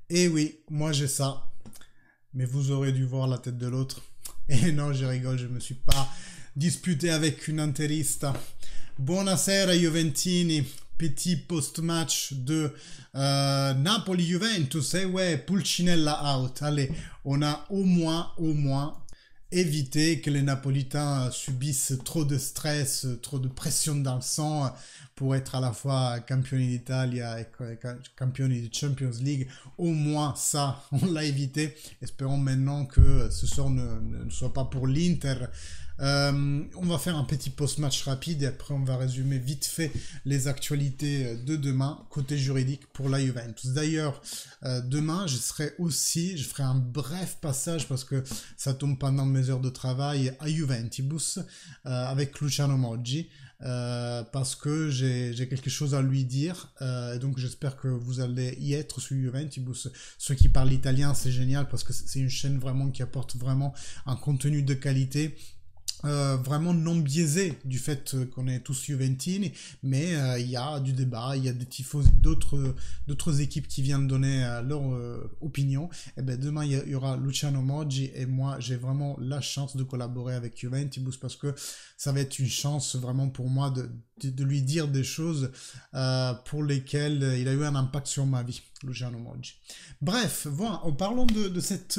Et oui, moi j'ai ça. Mais vous aurez dû voir la tête de l'autre. Et non, je rigole, je me suis pas disputé avec une interista. Buonasera Juventini, petit post-match de Napoli-Juventus. Et ouais, Pulcinella out. Allez, on a au moins évité que les Napolitains subissent trop de stress, trop de pression dans le sang pour être à la fois campioni d'Italia et campioni de Champions League. Au moins ça, on l'a évité. Espérons maintenant que ce sort ne soit pas pour l'Inter. On va faire un petit post-match rapide et après on va résumer vite fait les actualités de demain côté juridique pour la Juventus. D'ailleurs, demain je ferai un bref passage parce que ça tombe pendant mes heures de travail à Juventibus avec Luciano Moggi. Parce que j'ai quelque chose à lui dire, donc j'espère que vous allez y être sur Juventibus. Ceux qui parlent italien, c'est génial parce que c'est une chaîne vraiment qui apporte vraiment un contenu de qualité. Vraiment non biaisé du fait qu'on est tous Juventini, mais il y a du débat, il y a des tifosi d'autres équipes qui viennent donner leur opinion. Et ben demain il y aura Luciano Moggi et moi j'ai vraiment la chance de collaborer avec Juventibus parce que ça va être une chance vraiment pour moi de lui dire des choses pour lesquelles il a eu un impact sur ma vie, Luciano Moggi. Bref, voilà, en parlant de cette...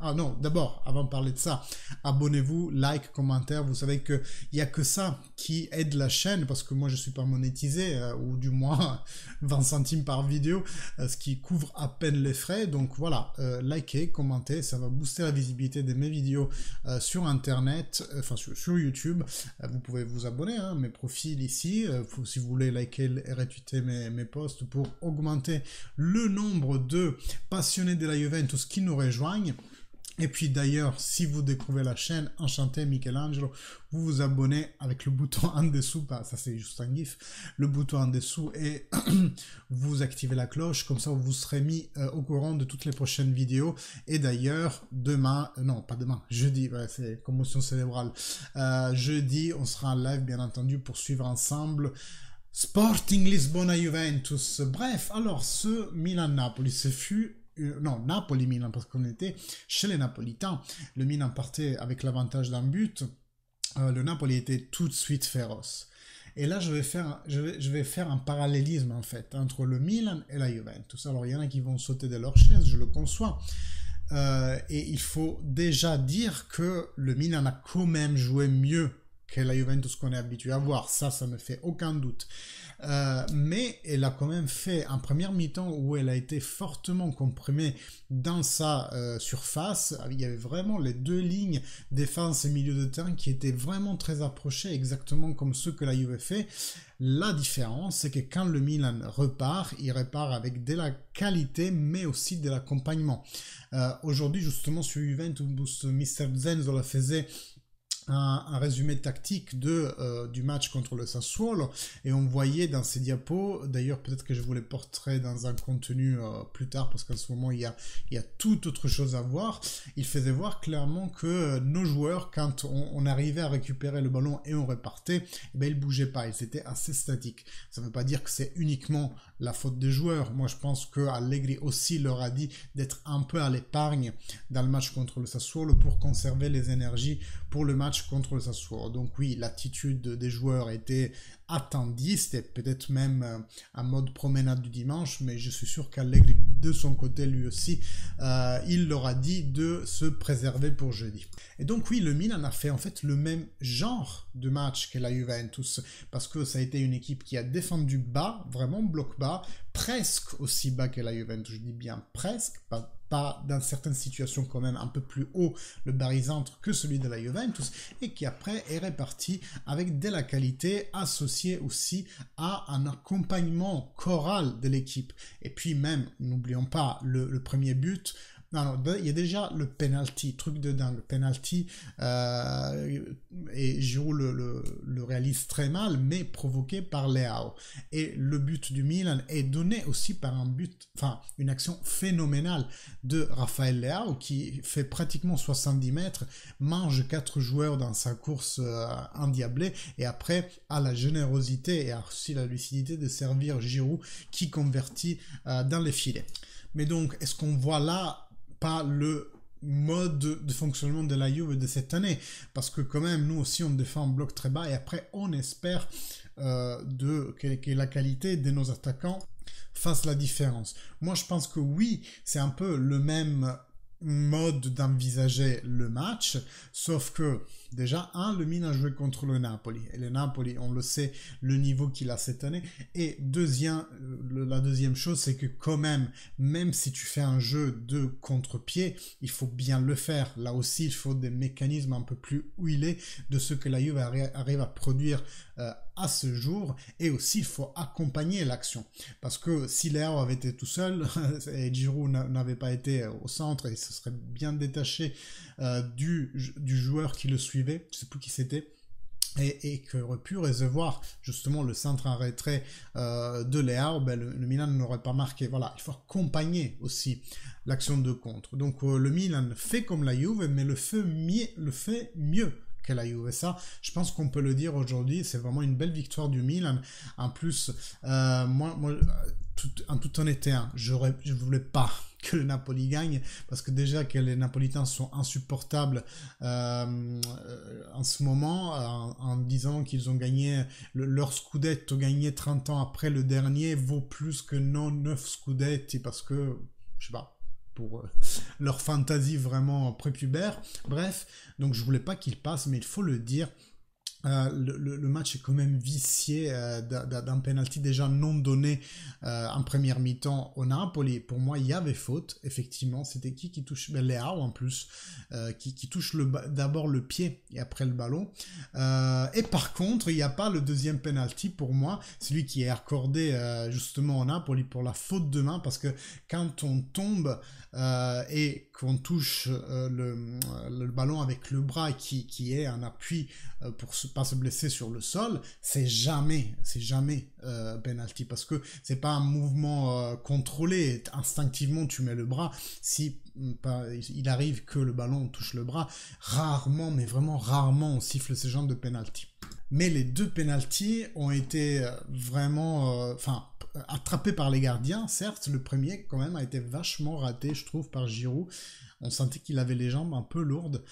Ah non, d'abord, avant de parler de ça, abonnez-vous, like, commentaire. Vous savez qu'il n'y a que ça qui aide la chaîne parce que moi je ne suis pas monétisé, ou du moins 20 centimes par vidéo, ce qui couvre à peine les frais. Donc voilà, likez, commentez, ça va booster la visibilité de mes vidéos sur Internet, enfin sur YouTube. Vous pouvez vous abonner, hein, mes profils ici, si vous voulez liker et retweeter mes posts pour augmenter le nombre de passionnés de la Juventus qui nous rejoignent. Et puis d'ailleurs, si vous découvrez la chaîne, enchanté Michelangelo, vous vous abonnez avec le bouton en dessous, ça c'est juste un gif, le bouton en dessous et vous activez la cloche, comme ça vous serez mis au courant de toutes les prochaines vidéos. Et d'ailleurs, demain, non pas demain, jeudi, ouais, c'est commotion cérébrale, jeudi on sera en live bien entendu pour suivre ensemble Sporting Lisbonne Juventus. Bref, alors ce Milan-Napoli, ce fut non, Napoli-Milan, parce qu'on était chez les Napolitains. Le Milan partait avec l'avantage d'un but. Le Napoli était tout de suite féroce. Et là, je vais faire un parallélisme, en fait, entre le Milan et la Juventus. Alors, il y en a qui vont sauter de leur chaise, je le conçois. Et il faut déjà dire que le Milan a quand même joué mieux que la Juventus qu'on est habitué à voir, ça ne fait aucun doute. Mais elle a quand même fait un premier mi-temps où elle a été fortement comprimée dans sa surface. Il y avait vraiment les deux lignes défense et milieu de terrain qui étaient vraiment très approchées, exactement comme ceux que la Juve fait. La différence, c'est que quand le Milan repart, il repart avec de la qualité, mais aussi de l'accompagnement. Aujourd'hui, justement, sur Juventus, Mr. Zenzo la faisait un résumé tactique du match contre le Sassuolo et on voyait dans ces diapos, d'ailleurs peut-être que je vous les porterai dans un contenu plus tard parce qu'en ce moment il y a toute autre chose à voir. Il faisait voir clairement que nos joueurs, quand on arrivait à récupérer le ballon et on repartait, eh bien, ils bougeaient pas, ils étaient assez statiques. Ça ne veut pas dire que c'est uniquement la faute des joueurs. Moi je pense que Allegri aussi leur a dit d'être un peu à l'épargne dans le match contre le Sassuolo pour conserver les énergies pour le match contre le Sassuolo. Donc oui, l'attitude des joueurs était attendue, c'était peut-être même un mode promenade du dimanche, mais je suis sûr qu'Allegri de son côté lui aussi, il leur a dit de se préserver pour jeudi. Et donc oui, le Milan a fait en fait le même genre de match que la Juventus, parce que ça a été une équipe qui a défendu bas, vraiment bloc bas, presque aussi bas que la Juventus, je dis bien presque, pas dans certaines situations quand même un peu plus haut le barycentre que celui de la Juventus, et qui après est réparti avec de la qualité associée aussi à un accompagnement choral de l'équipe. Et puis même, n'oublions pas le premier but. Non, il y a déjà le penalty, truc de dingue, penalty, et Giroud le réalise très mal, mais provoqué par Leao. Et le but du Milan est donné aussi par une action phénoménale de Raphaël Leao, qui fait pratiquement 70 mètres, mange 4 joueurs dans sa course endiablée, et après a la générosité et a aussi la lucidité de servir Giroud, qui convertit dans les filets. Mais donc, est-ce qu'on voit là pas le mode de fonctionnement de la Juve de cette année? Parce que quand même, nous aussi, on défend en bloc très bas et après, on espère que la qualité de nos attaquants fasse la différence. Moi, je pense que oui, c'est un peu le même mode d'envisager le match, sauf que déjà, le Milan a joué contre le Napoli, et le Napoli, on le sait, le niveau qu'il a cette année, et la deuxième chose, c'est que quand même si tu fais un jeu de contre-pied, il faut bien le faire. Là aussi, il faut des mécanismes un peu plus huilés de ce que la Juve arrive à produire à ce jour, et aussi il faut accompagner l'action, parce que si Léao avait été tout seul et Giroud n'avait pas été au centre, il se serait bien détaché du joueur qui le suivait, je sais plus qui c'était, et qui aurait pu recevoir justement le centre en retrait de Léao, le Milan n'aurait pas marqué. Voilà, il faut accompagner aussi l'action de contre. Donc le Milan fait comme la Juve, mais le fait mieux que la Juve. Et ça, je pense qu'on peut le dire aujourd'hui, c'est vraiment une belle victoire du Milan. En plus, moi en toute honnêteté, je voulais pas que le Napoli gagne, parce que déjà que les Napolitains sont insupportables en ce moment, en disant qu'ils ont gagné leur Scudetto, gagné 30 ans après le dernier, vaut plus que nos 9 Scudetti, parce que, je sais pas, pour leur fantaisie vraiment prépubère. Bref, donc je voulais pas qu'il passe, mais il faut le dire, le match est quand même vicié d'un penalty déjà non donné en première mi-temps au Napoli. Pour moi, il y avait faute, effectivement. C'était qui touche Léao en plus, qui touche d'abord le pied et après le ballon. Et par contre, il n'y a pas le deuxième penalty pour moi, celui qui est accordé justement au Napoli pour la faute de main, parce que quand on tombe et qu'on touche le ballon avec le bras qui est un appui pour pas se blesser sur le sol, c'est jamais penalty, parce que c'est pas un mouvement contrôlé, instinctivement tu mets le bras. Si il arrive que le ballon touche le bras, rarement, mais vraiment rarement, on siffle ce genre de penalty. Mais les deux penalties ont été vraiment, attrapés par les gardiens. Certes, le premier quand même a été vachement raté, je trouve, par Giroud. On sentait qu'il avait les jambes un peu lourdes.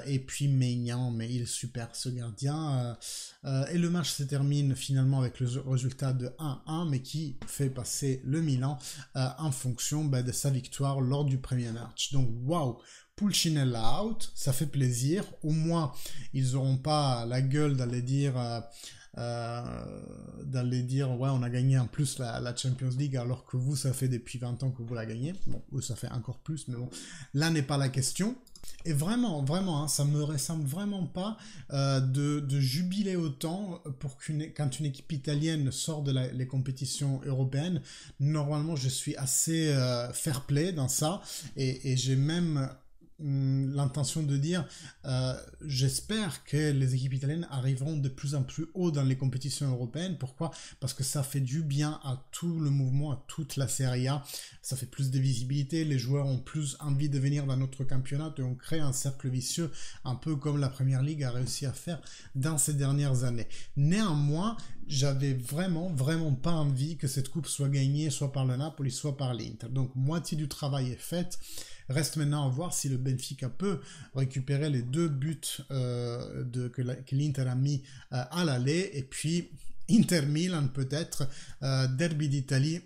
Et puis Maignan, mais il est super ce gardien. Et le match se termine finalement avec le résultat de 1-1, mais qui fait passer le Milan en fonction de sa victoire lors du premier match. Donc waouh, Pulcinella out, ça fait plaisir. Au moins, ils n'auront pas la gueule d'aller dire ouais, on a gagné en plus la Champions League, alors que vous, ça fait depuis 20 ans que vous la gagnez. Bon, eux, ça fait encore plus, mais bon, là n'est pas la question. Et vraiment, hein, ça me ressemble vraiment pas de jubiler autant quand une équipe italienne sort de les compétitions européennes. Normalement, je suis assez fair play dans ça, et j'ai même l'intention de dire j'espère que les équipes italiennes arriveront de plus en plus haut dans les compétitions européennes. Pourquoi? Parce que ça fait du bien à tout le mouvement, à toute la Serie A. Ça fait plus de visibilité, les joueurs ont plus envie de venir dans notre championnat, et on crée un cercle vicieux, un peu comme la Premier League a réussi à faire dans ces dernières années. Néanmoins, j'avais vraiment pas envie que cette coupe soit gagnée soit par le Napoli, soit par l'Inter. Donc moitié du travail est faite. Reste maintenant à voir si le Benfica peut récupérer les 2 buts que l'Inter a mis à l'aller, et puis Inter-Milan peut-être, derby d'Italie,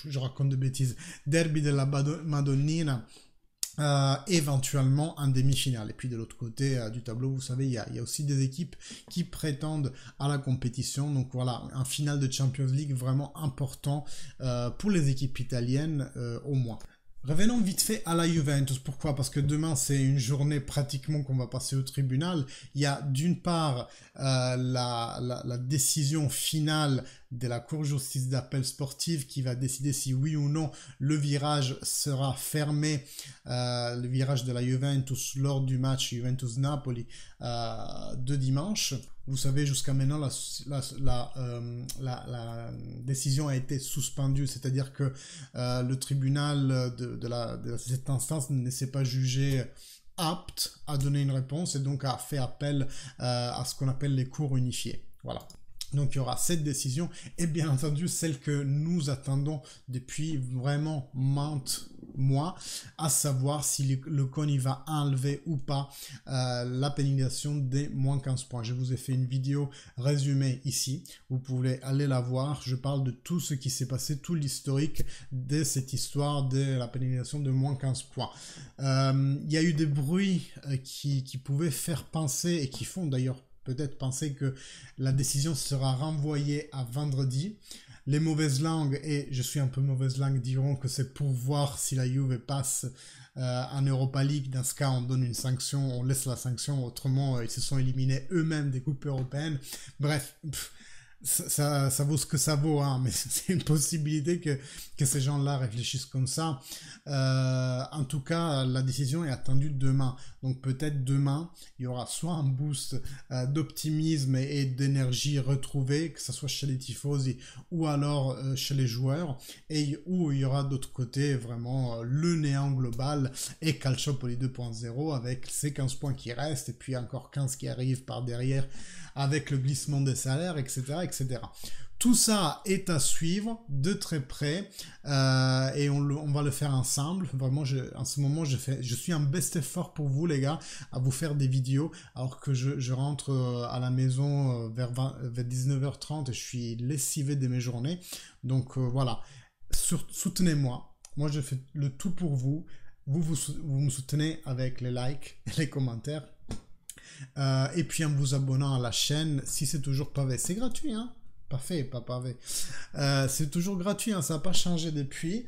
je raconte de bêtises, derby de la Madonnina, éventuellement en demi-finale. Et puis de l'autre côté du tableau, vous savez, il y a aussi des équipes qui prétendent à la compétition. Donc voilà, un final de Champions League vraiment important pour les équipes italiennes au moins. Revenons vite fait à la Juventus. Pourquoi? Parce que demain, c'est une journée pratiquement qu'on va passer au tribunal. Il y a d'une part la décision finale de la Cour de justice d'appel sportive qui va décider si oui ou non le virage sera fermé, le virage de la Juventus lors du match Juventus-Napoli de dimanche. Vous savez, jusqu'à maintenant, la décision a été suspendue, c'est-à-dire que le tribunal de cette instance ne s'est pas jugé apte à donner une réponse, et donc a fait appel à ce qu'on appelle les cours unifiés. Voilà. Donc il y aura cette décision et bien entendu celle que nous attendons depuis vraiment maintes mois, à savoir si le CON il va enlever ou pas la pénalisation des moins 15 points. Je vous ai fait une vidéo résumée ici, vous pouvez aller la voir. Je parle de tout ce qui s'est passé, tout l'historique de cette histoire de la pénalisation de moins 15 points. Il y a eu des bruits qui pouvaient faire penser et qui font d'ailleurs peut-être penser que la décision sera renvoyée à vendredi. Les mauvaises langues, et je suis un peu mauvaise langue, diront que c'est pour voir si la Juve passe en Europa League. Dans ce cas, on donne une sanction, on laisse la sanction, autrement ils se sont éliminés eux-mêmes des coupes européennes. Bref, ça vaut ce que ça vaut, hein, mais c'est une possibilité que ces gens-là réfléchissent comme ça. En tout cas, la décision est attendue demain. Donc peut-être demain, il y aura soit un boost d'optimisme et d'énergie retrouvée, que ce soit chez les tifosi ou alors chez les joueurs, et où il y aura d'autre côté vraiment le néant global et Calciopoli 2.0 avec ces 15 points qui restent et puis encore 15 qui arrivent par derrière avec le glissement des salaires, etc., etc. Tout ça est à suivre de très près et on va le faire ensemble. Vraiment, en ce moment, je suis un best effort pour vous, les gars, à vous faire des vidéos alors que je rentre à la maison vers 19h30 et je suis lessivé de mes journées. Donc voilà, soutenez-moi. Moi, je fais le tout pour vous. Vous me soutenez avec les likes et les commentaires. Et puis en vous abonnant à la chaîne, si c'est toujours pavé, c'est gratuit, hein? Parfait, pas pavé. C'est toujours gratuit, hein, ça n'a pas changé depuis.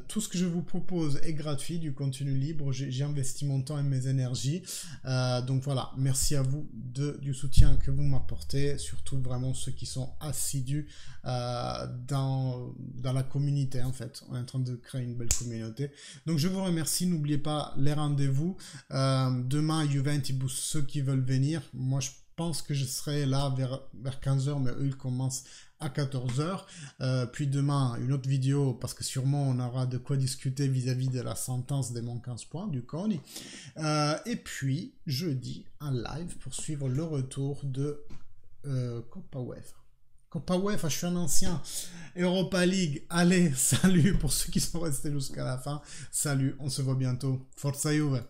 Tout ce que je vous propose est gratuit, du contenu libre. J'ai investi mon temps et mes énergies. Donc voilà, merci à vous du soutien que vous m'apportez, surtout vraiment ceux qui sont assidus dans la communauté en fait. On est en train de créer une belle communauté. Donc je vous remercie, n'oubliez pas les rendez-vous. Demain, Juventus il booste ceux qui veulent venir. Moi, je pense que je serai là vers 15h, mais eux, ils commencent à 14h. Puis demain, une autre vidéo, parce que sûrement, on aura de quoi discuter vis-à-vis de la sentence des moins 15 points du CONI. Et puis, jeudi, un live pour suivre le retour de Copa UEFA. Copa UEFA, je suis un ancien. Europa League, allez, salut pour ceux qui sont restés jusqu'à la fin. Salut, on se voit bientôt. Forza Juve!